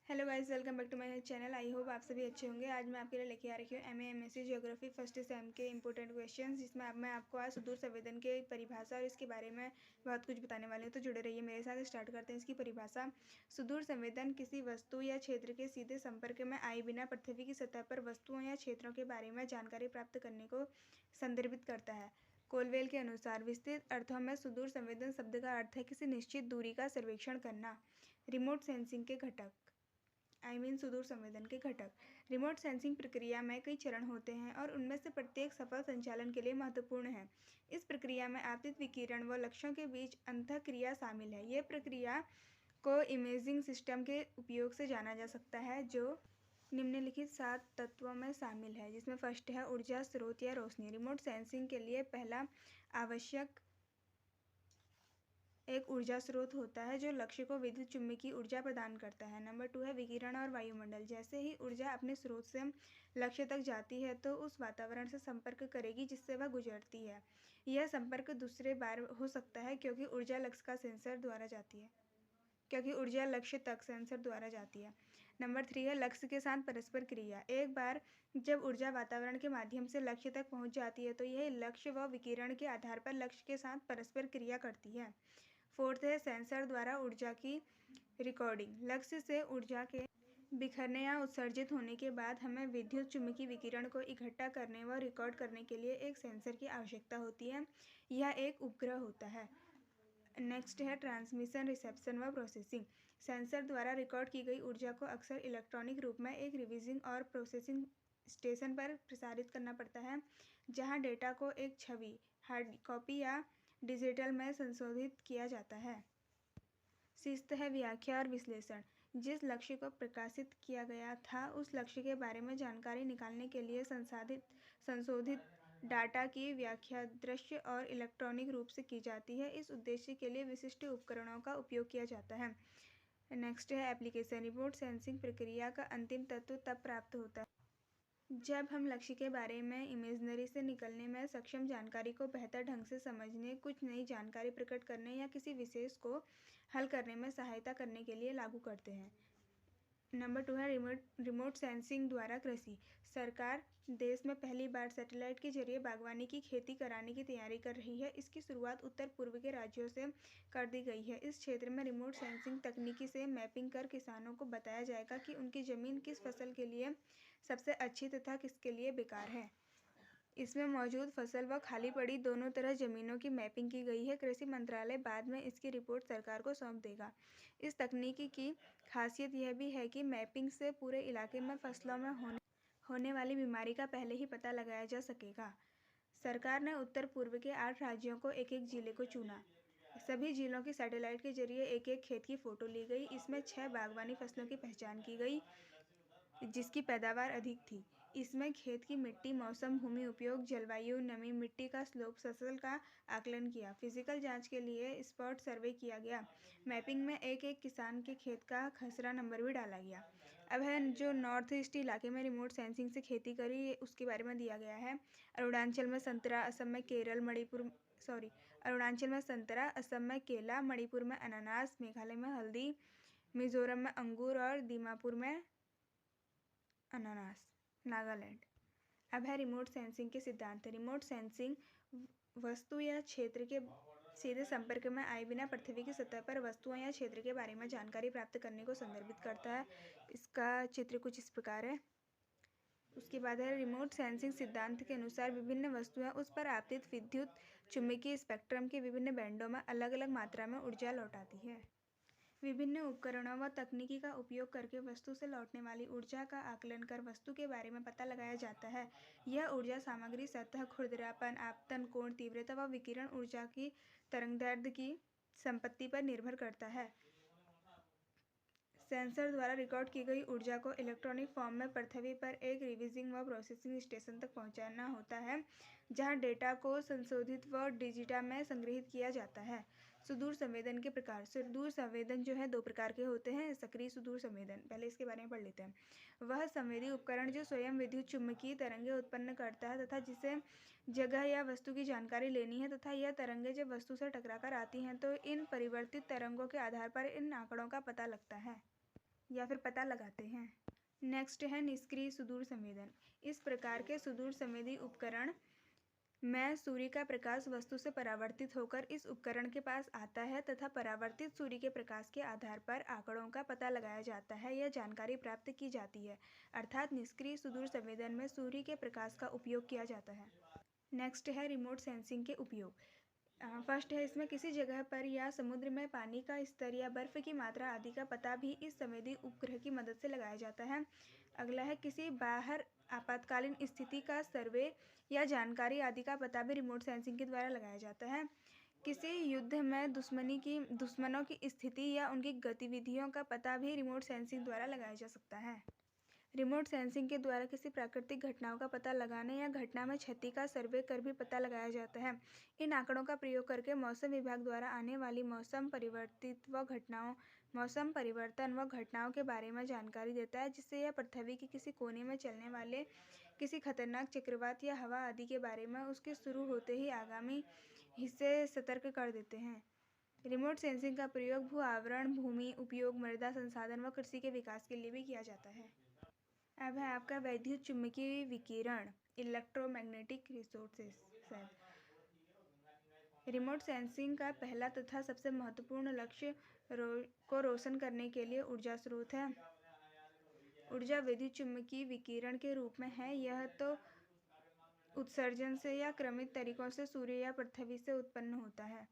Hello guys, welcome back to my channel. I hope आप सभी अच्छे होंगे। आज मैं आपके लिए लेके आ रही हूँ एमएससी ज्योग्राफी फर्स्ट सेम के इंपॉर्टेंट क्वेश्चंस, जिसमें अब मैं आपको आज सुदूर संवेदन के परिभाषा और इसके बारे में बहुत कुछ बताने वाली हूँ। तो जुड़े रहिए मेरे साथ। स्टार्ट करते हैं इसकी परिभाषा। सुदूर संवेदन किसी वस्तु या क्षेत्र के सीधे संपर्क में आए बिना पृथ्वी की सतह पर वस्तुओं या क्षेत्रों के बारे में जानकारी प्राप्त करने को संदर्भित करता है। कोलवेल के अनुसार विस्तृत अर्थों में सुदूर संवेदन शब्द का अर्थ है किसी निश्चित दूरी का सर्वेक्षण करना। रिमोट सेंसिंग के घटक सुदूर संवेदन के घटक। रिमोट सेंसिंग प्रक्रिया में कई चरण होते हैं और उनमें से प्रत्येक सफल संचालन के लिए महत्वपूर्ण है। इस प्रक्रिया में आपतित विकिरण व लक्ष्यों के बीच अंतःक्रिया शामिल है। यह प्रक्रिया को इमेजिंग सिस्टम के उपयोग से जाना जा सकता है, जो निम्नलिखित 7 तत्वों में शामिल है, जिसमें फर्स्ट है ऊर्जा स्रोत या रोशनी। रिमोट सेंसिंग के लिए पहला आवश्यक एक ऊर्जा स्रोत होता है जो लक्ष्य को विद्युत चुम्बकीय ऊर्जा प्रदान करता है। नंबर 2 है विकिरण और वायुमंडल। जैसे ही ऊर्जा अपने स्रोत से लक्ष्य तक जाती है तो उस वातावरण से संपर्क करेगी जिससे वह गुजरती है। यह संपर्क दूसरे बार हो सकता है क्योंकि ऊर्जा लक्ष्य तक सेंसर द्वारा जाती है। नंबर 3 है लक्ष्य के साथ परस्पर क्रिया। एक बार जब ऊर्जा वातावरण के माध्यम से लक्ष्य तक पहुंच जाती है तो यह लक्ष्य व विकिरण के आधार पर लक्ष्य के साथ परस्पर क्रिया करती है। फोर्थ है सेंसर द्वारा ऊर्जा की रिकॉर्डिंग। लक्ष्य से ऊर्जा के बिखरने या उत्सर्जित होने के बाद हमें विद्युत चुम्बकीय विकिरण को इकट्ठा करने व रिकॉर्ड करने के लिए एक सेंसर की आवश्यकता होती है। यह एक उपग्रह होता है। नेक्स्ट है ट्रांसमिशन, रिसेप्शन व प्रोसेसिंग। सेंसर द्वारा रिकॉर्ड की गई ऊर्जा को अक्सर इलेक्ट्रॉनिक रूप में एक रिसीविंग और प्रोसेसिंग स्टेशन पर प्रसारित करना पड़ता है, जहां डेटा को एक छवि, हार्ड कॉपी या डिजिटल में संशोधित किया जाता है। शिस्त है व्याख्या और विश्लेषण। जिस लक्ष्य को प्रकाशित किया गया था उस लक्ष्य के बारे में जानकारी निकालने के लिए संशोधित डाटा की व्याख्या दृश्य और इलेक्ट्रॉनिक रूप से की जाती है। इस उद्देश्य के लिए विशिष्ट उपकरणों का उपयोग किया जाता है। नेक्स्ट है एप्लीकेशन। रिमोट सेंसिंग प्रक्रिया का अंतिम तत्व तब प्राप्त होता है जब हम लक्ष्य के बारे में इमेजनरी से निकलने में सक्षम जानकारी को बेहतर ढंग से समझने, कुछ नई जानकारी प्रकट करने या किसी विशेष को हल करने में सहायता करने के लिए लागू करते हैं। नंबर 2 है रिमोट सेंसिंग द्वारा कृषि। सरकार देश में पहली बार सैटेलाइट के जरिए बागवानी की खेती कराने की तैयारी कर रही है। इसकी शुरुआत उत्तर पूर्व के राज्यों से कर दी गई है। इस क्षेत्र में रिमोट सेंसिंग तकनीकी से मैपिंग कर किसानों को बताया जाएगा कि उनकी ज़मीन किस फसल के लिए सबसे अच्छी तथा किसके लिए बेकार है। इसमें मौजूद फसल व खाली पड़ी दोनों तरह जमीनों की मैपिंग की गई है। कृषि मंत्रालय बाद में इसकी रिपोर्ट सरकार को सौंप देगा। इस तकनीकी की खासियत यह भी है कि मैपिंग से पूरे इलाके में फसलों में होने वाली बीमारी का पहले ही पता लगाया जा सकेगा। सरकार ने उत्तर पूर्व के 8 राज्यों को एक एक जिले को चुना। सभी जिलों की सैटेलाइट के जरिए एक एक खेत की फोटो ली गई। इसमें 6 बागवानी फसलों की पहचान की गई जिसकी पैदावार अधिक थी। इसमें खेत की मिट्टी, मौसम, भूमि उपयोग, जलवायु, नमी, मिट्टी का स्लोप, फसल का आकलन किया। फिजिकल जांच के लिए स्पॉट सर्वे किया गया। मैपिंग में एक एक किसान के खेत का खसरा नंबर भी डाला गया। अब है जो नॉर्थ ईस्ट इलाके में रिमोट सेंसिंग से खेती करी उसके बारे में दिया गया है। अरुणाचल में संतरा, असम में केला, मणिपुर में अनानास, मेघालय में हल्दी, मिजोरम में अंगूर और दीमापुर में अनानास, नागालैंड। अब है रिमोट सेंसिंग के सिद्धांत। रिमोट सेंसिंग वस्तु या क्षेत्र के सीधे संपर्क में आए बिना पृथ्वी की सतह पर वस्तुओं या क्षेत्र के बारे में जानकारी प्राप्त करने को संदर्भित करता है। इसका चित्र कुछ इस प्रकार है। उसके बाद है रिमोट सेंसिंग सिद्धांत के अनुसार विभिन्न वस्तुएं उस पर आपतित विद्युत चुम्बकीय स्पेक्ट्रम के विभिन्न बैंडों में अलग अलग मात्रा में ऊर्जा लौटाती है। विभिन्न उपकरणों व तकनीकी का उपयोग करके वस्तु से लौटने वाली ऊर्जा का आकलन कर वस्तु के बारे में पता लगाया जाता है। यह ऊर्जा सामग्री, सतह, खुरदरापन, आपतन कोण, तीव्रता व विकिरण ऊर्जा की तरंगदैर्ध्य की संपत्ति पर निर्भर करता है। सेंसर द्वारा रिकॉर्ड की गई ऊर्जा को इलेक्ट्रॉनिक फॉर्म में पृथ्वी पर एक रिसीविंग व प्रोसेसिंग स्टेशन तक पहुंचाना होता है, जहां डेटा को संशोधित व डिजिटा में संग्रहित किया जाता है। सुदूर संवेदन के प्रकार। सुदूर संवेदन जो है 2 प्रकार के होते हैं। सक्रिय सुदूर संवेदन, पहले इसके बारे में पढ़ लेते हैं। वह संवेदी उपकरण जो स्वयं विद्युत चुम्बकीय तरंगें उत्पन्न करता है तथा जिसे जगह या वस्तु की जानकारी लेनी है तथा यह तरंगें जब वस्तु से टकराकर आती हैं तो इन परिवर्तित तरंगों के आधार पर इन आंकड़ों का पता लगता है। या फिर पता लगाते हैं। नेक्स्ट है निष्क्रिय सुदूर संवेदन। इस प्रकार के सुदूर संवेदी उपकरण में सूर्य का प्रकाश वस्तु से परावर्तित होकर इस उपकरण के पास आता है तथा परावर्तित सूर्य के प्रकाश के आधार पर आंकड़ों का पता लगाया जाता है या जानकारी प्राप्त की जाती है। अर्थात निष्क्रिय सुदूर संवेदन में सूर्य के प्रकाश का उपयोग किया जाता है। नेक्स्ट है रिमोट सेंसिंग के उपयोग। फर्स्ट है इसमें किसी जगह पर या समुद्र में पानी का स्तर या बर्फ की मात्रा आदि का पता भी इस संवेदी उपग्रह की मदद से लगाया जाता है। अगला है किसी बाहर आपातकालीन स्थिति का सर्वे या जानकारी आदि का पता भी रिमोट सेंसिंग के द्वारा लगाया जाता है। किसी युद्ध में दुश्मनों की स्थिति या उनकी गतिविधियों का पता भी रिमोट सेंसिंग द्वारा लगाया जा सकता है। रिमोट सेंसिंग के द्वारा किसी प्राकृतिक घटनाओं का पता लगाने या घटना में क्षति का सर्वे कर भी पता लगाया जाता है। इन आंकड़ों का प्रयोग करके मौसम विभाग द्वारा आने वाली मौसम परिवर्तन व घटनाओं के बारे में जानकारी देता है, जिससे यह पृथ्वी के किसी कोने में चलने वाले किसी खतरनाक चक्रवात या हवा आदि के बारे में उसके शुरू होते ही आगामी हिस्से सतर्क कर देते हैं। रिमोट सेंसिंग का प्रयोग भू आवरण, भूमि उपयोग, मृदा संसाधन व कृषि के विकास के लिए भी किया जाता है। अब है आपका वैद्युत चुम्बकीय विकिरण, इलेक्ट्रोमैग्नेटिक रिसोर्सेज। रिमोट सेंसिंग का पहला तथा सबसे महत्वपूर्ण लक्ष्य को रोशन करने के लिए ऊर्जा स्रोत है। ऊर्जा विद्युत चुम्बकीय विकिरण के रूप में है। यह तो उत्सर्जन से या क्रमित तरीकों से सूर्य या पृथ्वी से उत्पन्न होता है।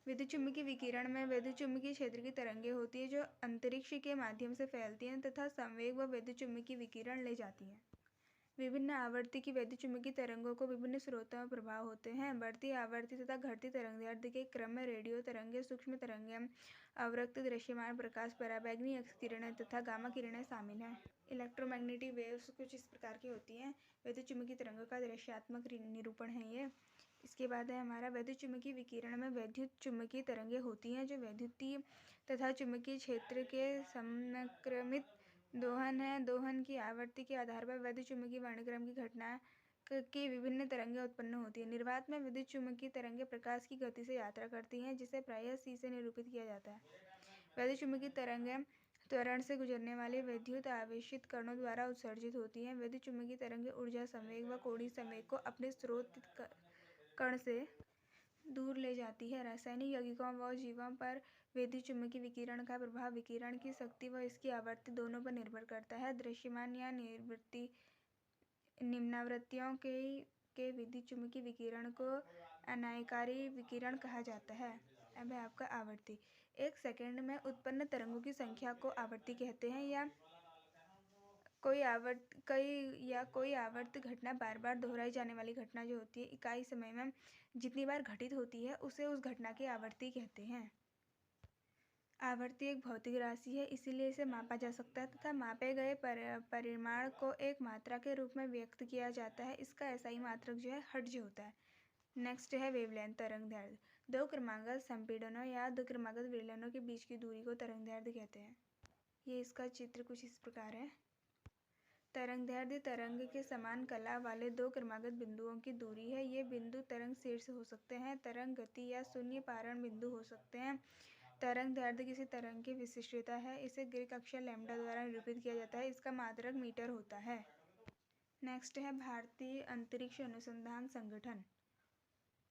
विद्युत चुम्बकीय विकिरण में विद्युत चुम्बकीय क्षेत्र की तरंगें होती हैं जो अंतरिक्ष के माध्यम से फैलती हैं तथा संवेग व विद्युत चुम्बकीय विकिरण ले जाती हैं। विभिन्न आवृत्ति की विद्युत चुम्बकीय तरंगों को विभिन्न स्रोतों में प्रभाव होते हैं। बढ़ती आवृत्ति तथा घटती तरंगदैर्ध्य के क्रम में रेडियो तरंगें, सूक्ष्म तरंगें, अवरक्त दृश्यमान प्रकाश, पराबैंगनी एक्स किरणें तथा गामा किरणें शामिल हैं। इलेक्ट्रोमैग्नेटिक वेव्स कुछ इस प्रकार की होती हैं। विद्युत चुम्बकीय तरंगों का दृश्यात्मक निरूपण है ये। इसके बाद है हमारा वैद्युत चुम्बकीय विकिरण में विद्युत चुम्बकीय तरंगें होती हैं जो वैद्युतीय तथा चुम्बकीय क्षेत्र के समक्रमित दोहन है। दोहन की आवृत्ति के आधार पर वैद्युत चुम्बकीय वर्णक्रम की घटना की विभिन्न तरंगें उत्पन्न होती हैं। निर्वात में विद्युत चुम्बकीय तरंगें प्रकाश की गति से यात्रा करती हैं, जिसे प्रायः c से निरूपित किया जाता है। वैद्युत चुम्बकीय तरंगें त्वरण से गुजरने वाले विद्युत आवेशित कणों द्वारा उत्सर्जित होती हैं। विद्युत चुम्बकीय तरंगें ऊर्जा संवेग व कोणीय संवेग को अपने स्रोत कण से दूर ले जाती है। रासायनिक यौगिकों व जीवों पर विद्युत चुम्बकीय विकिरण का प्रभाव विकिरण की शक्ति व इसकी आवृत्ति दोनों पर निर्भर करता है। दृश्यमान या निम्नावृत्तियों के विद्युत चुम्बकीय विकिरण को अनायकारी विकिरण कहा जाता है। अब है आपका आवर्ती। एक सेकंड में उत्पन्न तरंगों की संख्या को आवर्ती कहते हैं। या कोई आवर्त घटना बार बार दोहराई जाने वाली घटना जो होती है इकाई समय में जितनी बार घटित होती है उसे उस घटना की आवर्ती कहते हैं। आवर्ती एक भौतिक राशि है, इसीलिए इसे मापा जा सकता है तथा मापे गए परिमाण को एक मात्रा के रूप में व्यक्त किया जाता है। इसका SI मात्रक जो है हर्ट्ज होता है। नेक्स्ट है वेवलेंथ, तरंगदैर्ध्य। दो क्रमागत संपीड़नों या दो क्रमागत विलयनों के बीच की दूरी को तरंगदैर्ध्य कहते हैं। ये इसका चित्र कुछ इस प्रकार है। तरंगदैर्ध्य तरंग के समान कला वाले दो क्रमागत बिंदुओं की दूरी है। ये बिंदु तरंग शीर्ष हो सकते हैं, तरंग गति या शून्य पारण बिंदु हो सकते हैं। तरंगदैर्ध्य किसी तरंग की विशिष्टता है। इसे ग्रीक अक्षर लैम्डा द्वारा निरूपित किया जाता है। इसका मात्रक मीटर होता है। नेक्स्ट है भारतीय अंतरिक्ष अनुसंधान संगठन।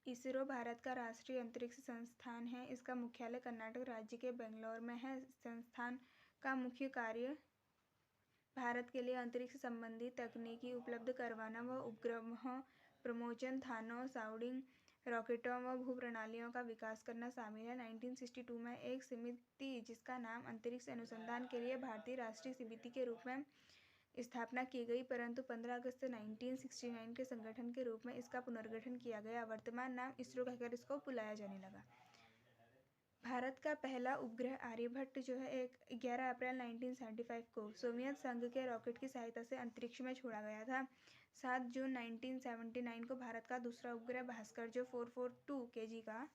इसरो भारत का राष्ट्रीय अंतरिक्ष संस्थान है। इसका मुख्यालय कर्नाटक राज्य के बेंगलोर में है। संस्थान का मुख्य कार्य भारत के लिए अंतरिक्ष संबंधी तकनीकी उपलब्ध करवाना व उपग्रहों, ब्रह्मोस, थानों, साउंडिंग रॉकेटों व भूप्रणालियों का विकास करना शामिल है। 1962 में एक समिति जिसका नाम अंतरिक्ष अनुसंधान के लिए भारतीय राष्ट्रीय समिति के रूप में स्थापना की गई, परंतु 15 अगस्त 1969 के संगठन के रूप में इसका पुनर्गठन किया गया। वर्तमान नाम इसरो कहकर इसको बुलाया जाने लगा। भारत का पहला उपग्रह आर्यभट्ट जो है 11 अप्रैल 1975 को सोवियत संघ के रॉकेट की सहायता से अंतरिक्ष में छोड़ा गया था। 7 जून 1979 को भारत का दूसरा उपग्रह भास्कर जो 442 kg का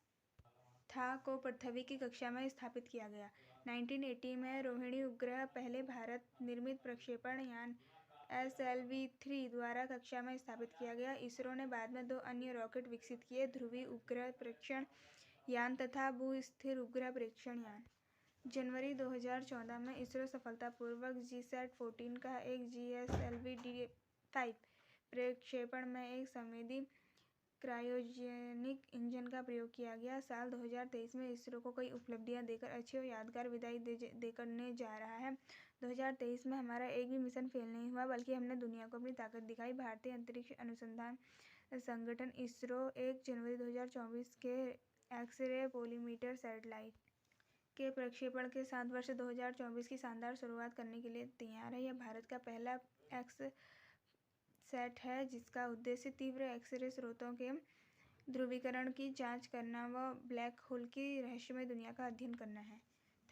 था को पृथ्वी की कक्षा में स्थापित किया गया। 1980 में रोहिणी उपग्रह पहले भारत निर्मित प्रक्षेपण यान SLV-3 द्वारा कक्षा में स्थापित किया गया। इसरो ने बाद में दो अन्य रॉकेट विकसित किए, ध्रुवीय उपग्रह प्रेक्षण यान तथा भू-स्थिर उपग्रह प्रेक्षण यान। जनवरी 2014 में इसरो सफलतापूर्वक GSAT-14 का एक GSLV-5 प्रक्षेपण में एक संवेदी क्रायोजेनिक इंजन का प्रयोग किया गया। साल 2023 में इसरो को कई उपलब्धियां देकर अच्छी और यादगार विदाई देने जा रहा है। 2023 में हमारा एक भी मिशन फेल नहीं हुआ, बल्कि हमने दुनिया को अपनी ताकत दिखाई। भारतीय अंतरिक्ष अनुसंधान संगठन इसरो 1 जनवरी 2024 के एक्स-रे पोलीमीटर सैटेलाइट के प्रक्षेपण के साथ वर्ष 2024 की शानदार शुरुआत करने के लिए तैयार है। यह भारत का पहला एक्स-सैट है जिसका उद्देश्य तीव्र एक्स-रे स्रोतों के ध्रुवीकरण की जांच करना व ब्लैक होल की रहस्यमय दुनिया का अध्ययन करना है।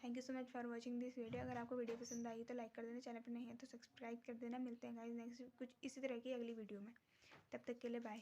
Thank you so much for watching this video. अगर आपको वीडियो पसंद आई तो लाइक कर देना, चैनल पर नहीं है तो सब्सक्राइब कर देना। मिलते हैं गाइस नेक्स्ट कुछ इसी तरह की अगली वीडियो में। तब तक के लिए बाय।